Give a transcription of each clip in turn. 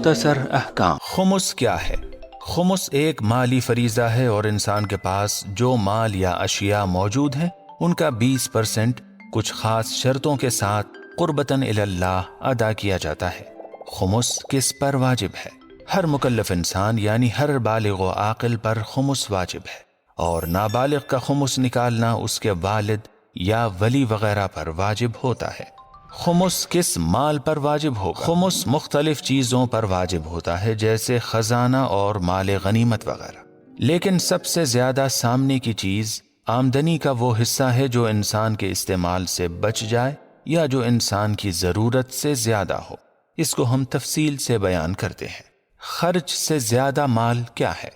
مختصر احکام۔ خمس کیا ہے؟ خمس ایک مالی فریضہ ہے اور انسان کے پاس جو مال یا اشیاء موجود ہیں ان کا 20% کچھ خاص شرطوں کے ساتھ قربتاً الی اللہ ادا کیا جاتا ہے۔ خمس کس پر واجب ہے؟ ہر مکلف انسان یعنی ہر بالغ و عاقل پر خمس واجب ہے، اور نابالغ کا خمس نکالنا اس کے والد یا ولی وغیرہ پر واجب ہوتا ہے۔ خمس کس مال پر واجب ہوگا؟ خمس مختلف چیزوں پر واجب ہوتا ہے جیسے خزانہ اور مال غنیمت وغیرہ، لیکن سب سے زیادہ سامنے کی چیز آمدنی کا وہ حصہ ہے جو انسان کے استعمال سے بچ جائے یا جو انسان کی ضرورت سے زیادہ ہو۔ اس کو ہم تفصیل سے بیان کرتے ہیں۔ خرچ سے زیادہ مال کیا ہے؟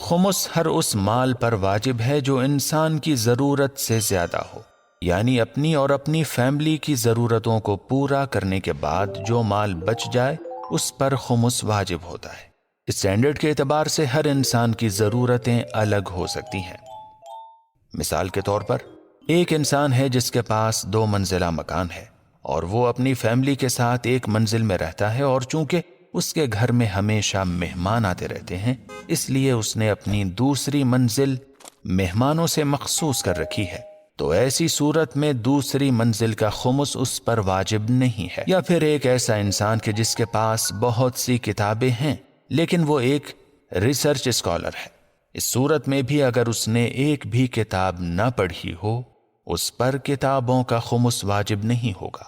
خمس ہر اس مال پر واجب ہے جو انسان کی ضرورت سے زیادہ ہو، یعنی اپنی اور اپنی فیملی کی ضرورتوں کو پورا کرنے کے بعد جو مال بچ جائے اس پر خمس واجب ہوتا ہے۔ اسٹینڈرڈ کے اعتبار سے ہر انسان کی ضرورتیں الگ ہو سکتی ہیں۔ مثال کے طور پر ایک انسان ہے جس کے پاس 2 منزلہ مکان ہے اور وہ اپنی فیملی کے ساتھ ایک منزل میں رہتا ہے، اور چونکہ اس کے گھر میں ہمیشہ مہمان آتے رہتے ہیں اس لیے اس نے اپنی دوسری منزل مہمانوں سے مخصوص کر رکھی ہے، تو ایسی صورت میں دوسری منزل کا خمس اس پر واجب نہیں ہے۔ یا پھر ایک ایسا انسان کہ جس کے پاس بہت سی کتابیں ہیں لیکن وہ ایک ریسرچ اسکالر ہے، اس صورت میں بھی اگر اس نے ایک بھی کتاب نہ پڑھی ہو اس پر کتابوں کا خمس واجب نہیں ہوگا۔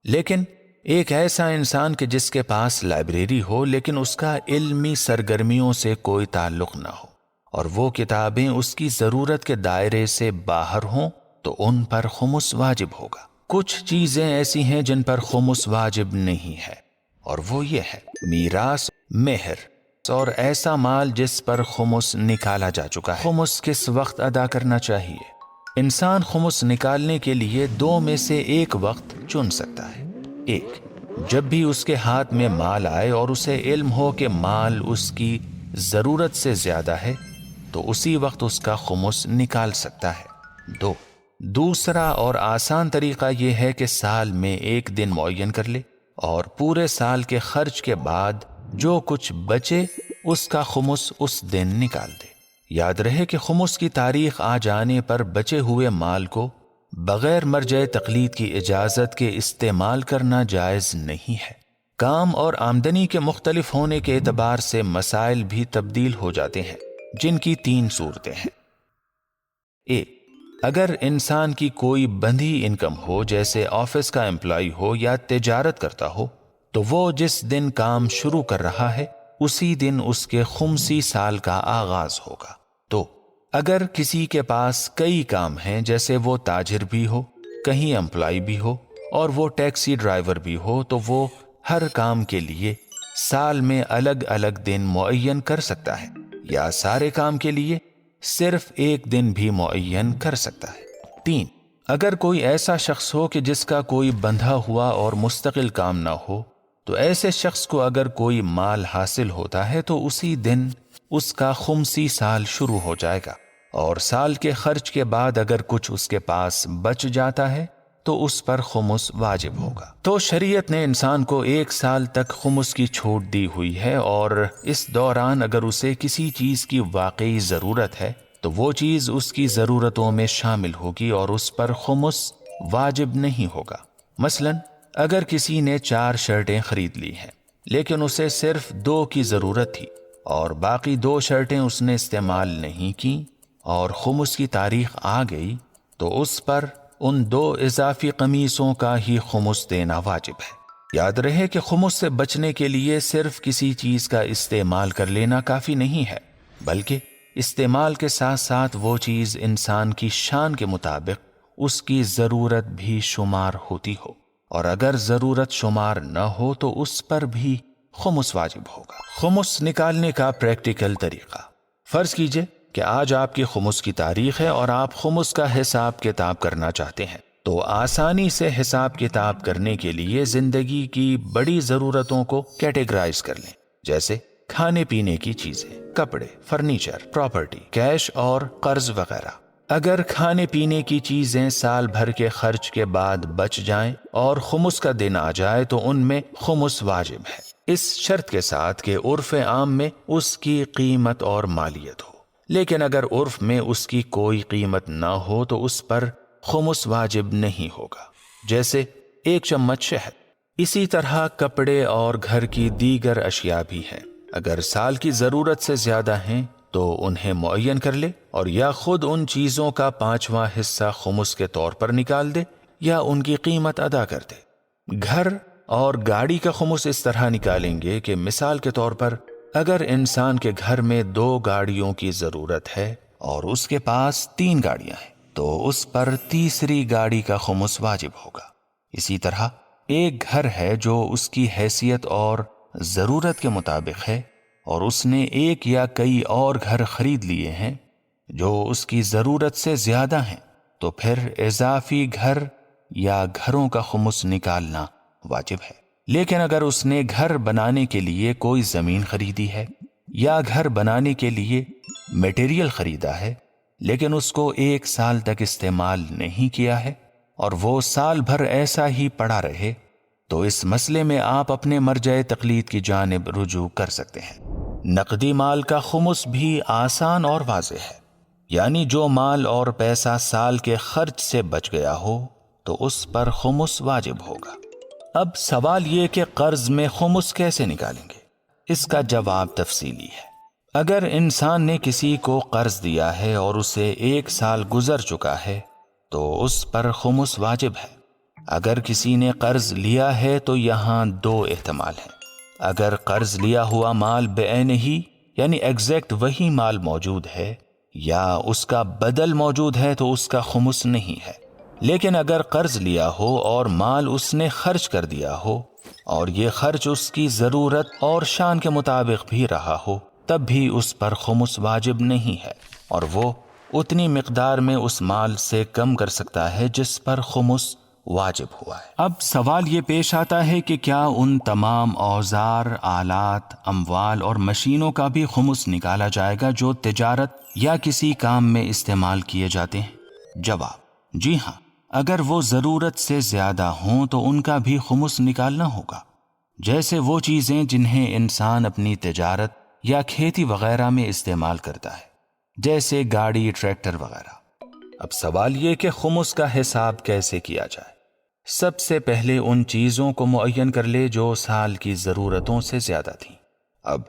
لیکن ایک ایسا انسان کہ جس کے پاس لائبریری ہو لیکن اس کا علمی سرگرمیوں سے کوئی تعلق نہ ہو اور وہ کتابیں اس کی ضرورت کے دائرے سے باہر ہوں تو ان پر خمس واجب ہوگا۔ کچھ چیزیں ایسی ہیں جن پر خمس واجب نہیں ہے، اور وہ یہ ہے میراث، مہر اور ایسا مال جس پر خمس نکالا جا چکا ہے۔ خمس کس وقت ادا کرنا چاہیے؟ انسان خمس نکالنے کے لیے 2 میں سے ایک وقت چن سکتا ہے۔ ایک، جب بھی اس کے ہاتھ میں مال آئے اور اسے علم ہو کہ مال اس کی ضرورت سے زیادہ ہے تو اسی وقت اس کا خمس نکال سکتا ہے۔ 2، دوسرا اور آسان طریقہ یہ ہے کہ سال میں ایک دن معین کر لے اور پورے سال کے خرچ کے بعد جو کچھ بچے اس کا خمس اس دن نکال دے۔ یاد رہے کہ خمس کی تاریخ آ جانے پر بچے ہوئے مال کو بغیر مرجع تقلید کی اجازت کے استعمال کرنا جائز نہیں ہے۔ کام اور آمدنی کے مختلف ہونے کے اعتبار سے مسائل بھی تبدیل ہو جاتے ہیں، جن کی 3 صورتیں ہیں۔ 1، اگر انسان کی کوئی بندھی انکم ہو جیسے آفس کا امپلائی ہو یا تجارت کرتا ہو تو وہ جس دن کام شروع کر رہا ہے اسی دن اس کے خمسی سال کا آغاز ہوگا۔ 2، اگر کسی کے پاس کئی کام ہیں جیسے وہ تاجر بھی ہو، کہیں امپلائی بھی ہو اور وہ ٹیکسی ڈرائیور بھی ہو تو وہ ہر کام کے لیے سال میں الگ الگ دن معین کر سکتا ہے، یا سارے کام کے لیے صرف ایک دن بھی معین کر سکتا ہے۔ 3، اگر کوئی ایسا شخص ہو کہ جس کا کوئی بندھا ہوا اور مستقل کام نہ ہو تو ایسے شخص کو اگر کوئی مال حاصل ہوتا ہے تو اسی دن اس کا خمسی سال شروع ہو جائے گا، اور سال کے خرچ کے بعد اگر کچھ اس کے پاس بچ جاتا ہے تو اس پر خمس واجب ہوگا۔ تو شریعت نے انسان کو 1 سال تک خمس کی چھوٹ دی ہوئی ہے، اور اس دوران اگر اسے کسی چیز کی واقعی ضرورت ہے تو وہ چیز اس کی ضرورتوں میں شامل ہوگی اور اس پر خمس واجب نہیں ہوگا۔ مثلا اگر کسی نے 4 شرٹیں خرید لی ہیں لیکن اسے صرف 2 کی ضرورت تھی اور باقی 2 شرٹیں اس نے استعمال نہیں کی اور خمس کی تاریخ آ گئی تو اس پر ان 2 اضافی قمیصوں کا ہی خمس دینا واجب ہے۔ یاد رہے کہ خمس سے بچنے کے لیے صرف کسی چیز کا استعمال کر لینا کافی نہیں ہے، بلکہ استعمال کے ساتھ ساتھ وہ چیز انسان کی شان کے مطابق اس کی ضرورت بھی شمار ہوتی ہو، اور اگر ضرورت شمار نہ ہو تو اس پر بھی خمس واجب ہوگا۔ خمس نکالنے کا پریکٹیکل طریقہ۔ فرض کیجئے کہ آج آپ کی خمس کی تاریخ ہے اور آپ خمس کا حساب کتاب کرنا چاہتے ہیں، تو آسانی سے حساب کتاب کرنے کے لیے زندگی کی بڑی ضرورتوں کو کیٹیگرائز کر لیں، جیسے کھانے پینے کی چیزیں، کپڑے، فرنیچر، پراپرٹی، کیش اور قرض وغیرہ۔ اگر کھانے پینے کی چیزیں سال بھر کے خرچ کے بعد بچ جائیں اور خمس کا دن آ جائے تو ان میں خمس واجب ہے۔ اس شرط کے ساتھ کہ عرف عام میں اس کی قیمت اور مالیت ہو، لیکن اگر عرف میں اس کی کوئی قیمت نہ ہو تو اس پر خمس واجب نہیں ہوگا، جیسے 1 چمچ شہد۔ اسی طرح کپڑے اور گھر کی دیگر اشیاء بھی ہیں، اگر سال کی ضرورت سے زیادہ ہیں تو انہیں معین کر لے، اور یا خود ان چیزوں کا 5واں حصہ خمس کے طور پر نکال دے یا ان کی قیمت ادا کر دے۔ گھر اور گاڑی کا خمس اس طرح نکالیں گے کہ مثال کے طور پر اگر انسان کے گھر میں 2 گاڑیوں کی ضرورت ہے اور اس کے پاس 3 گاڑیاں ہیں تو اس پر تیسری گاڑی کا خمس واجب ہوگا۔ اسی طرح ایک گھر ہے جو اس کی حیثیت اور ضرورت کے مطابق ہے اور اس نے ایک یا کئی اور گھر خرید لیے ہیں جو اس کی ضرورت سے زیادہ ہیں، تو پھر اضافی گھر یا گھروں کا خمس نکالنا واجب ہے۔ لیکن اگر اس نے گھر بنانے کے لیے کوئی زمین خریدی ہے یا گھر بنانے کے لیے میٹیریل خریدا ہے لیکن اس کو 1 سال تک استعمال نہیں کیا ہے اور وہ سال بھر ایسا ہی پڑا رہے، تو اس مسئلے میں آپ اپنے مرجع تقلید کی جانب رجوع کر سکتے ہیں۔ نقدی مال کا خمس بھی آسان اور واضح ہے، یعنی جو مال اور پیسہ سال کے خرچ سے بچ گیا ہو تو اس پر خمس واجب ہوگا۔ اب سوال یہ کہ قرض میں خمس کیسے نکالیں گے؟ اس کا جواب تفصیلی ہے۔ اگر انسان نے کسی کو قرض دیا ہے اور اسے 1 سال گزر چکا ہے تو اس پر خمس واجب ہے۔ اگر کسی نے قرض لیا ہے تو یہاں 2 احتمال ہیں۔ اگر قرض لیا ہوا مال بعینہ یعنی ایگزیکٹ وہی مال موجود ہے یا اس کا بدل موجود ہے تو اس کا خمس نہیں ہے، لیکن اگر قرض لیا ہو اور مال اس نے خرچ کر دیا ہو اور یہ خرچ اس کی ضرورت اور شان کے مطابق بھی رہا ہو تب بھی اس پر خمس واجب نہیں ہے، اور وہ اتنی مقدار میں اس مال سے کم کر سکتا ہے جس پر خمس واجب ہوا ہے۔ اب سوال یہ پیش آتا ہے کہ کیا ان تمام اوزار، آلات، اموال اور مشینوں کا بھی خمس نکالا جائے گا جو تجارت یا کسی کام میں استعمال کیے جاتے ہیں؟ جواب: جی ہاں، اگر وہ ضرورت سے زیادہ ہوں تو ان کا بھی خمس نکالنا ہوگا، جیسے وہ چیزیں جنہیں انسان اپنی تجارت یا کھیتی وغیرہ میں استعمال کرتا ہے، جیسے گاڑی، ٹریکٹر وغیرہ۔ اب سوال یہ کہ خمس کا حساب کیسے کیا جائے؟ سب سے پہلے ان چیزوں کو معین کر لے جو سال کی ضرورتوں سے زیادہ تھیں۔ اب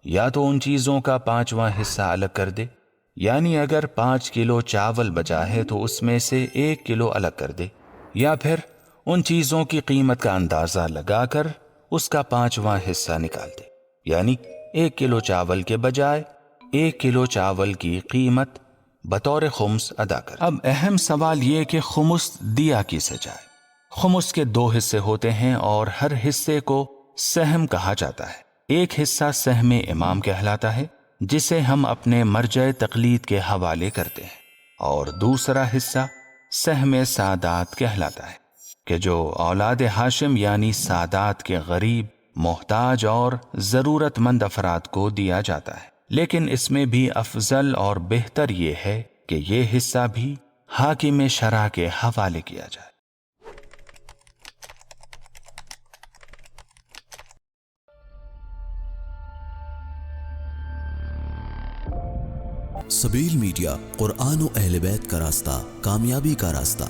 یا تو ان چیزوں کا 5واں حصہ الگ کر دے، یعنی اگر 5 کلو چاول بچا ہے تو اس میں سے 1 کلو الگ کر دے، یا پھر ان چیزوں کی قیمت کا اندازہ لگا کر اس کا 5واں حصہ نکال دے، یعنی 1 کلو چاول کے بجائے 1 کلو چاول کی قیمت بطور خمس ادا کر۔ اب اہم سوال یہ کہ خمس دیا کسے جائے؟ خمس کے 2 حصے ہوتے ہیں اور ہر حصے کو سہم کہا جاتا ہے۔ ایک حصہ سہم امام کہلاتا ہے جسے ہم اپنے مرجع تقلید کے حوالے کرتے ہیں، اور دوسرا حصہ سہم سادات کہلاتا ہے کہ جو اولاد ہاشم یعنی سادات کے غریب، محتاج اور ضرورت مند افراد کو دیا جاتا ہے، لیکن اس میں بھی افضل اور بہتر یہ ہے کہ یہ حصہ بھی حاکم شرع کے حوالے کیا جائے۔ سبیل میڈیا، قرآن و اہل بیت کا راستہ، کامیابی کا راستہ۔